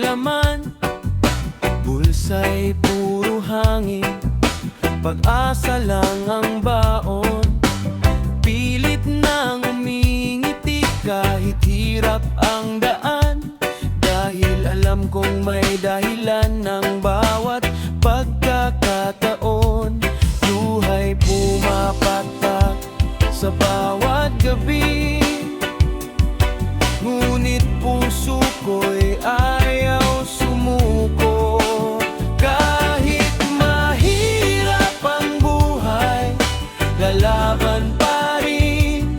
laman. Bulsa'y puro hangin, pag-asa lang ang baon. Pilit nang umingiti kahit hirap ang daan, dahil alam kong may dahilan ng bawat pagkakataon. Luha'y pumapatak sa bawat gabi, ngunit puso ko'y ayaw sumuko. Kahit mahirap ang buhay, lalaban pa rin.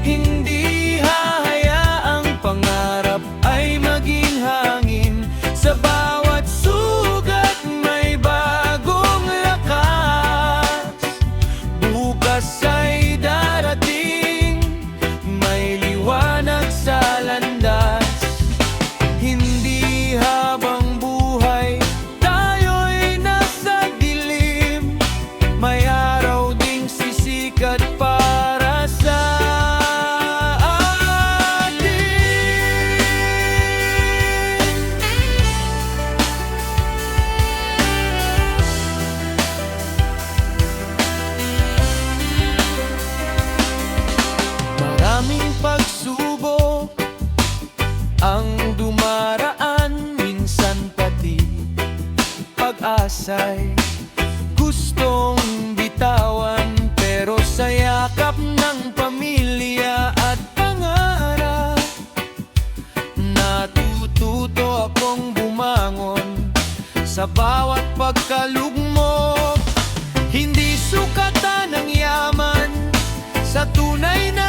Hindi hahayaang pangarap ay maging hangin. Sa bawat sugat may bagong lakas. Bukas ay darating, may liwanag sa landas. Hindi habang buhay tayo'y nasa dilim, may araw ding sisikat para sa atin. Maraming pagsubok ang dumaraan, minsan pati pag-asa'y gustong bitawan. Pero sa yakap ng pamilya at pangarap, natututo akong bumangon. Sa bawat pagkalugmok, hindi sukatan ng yaman. Sa tunay na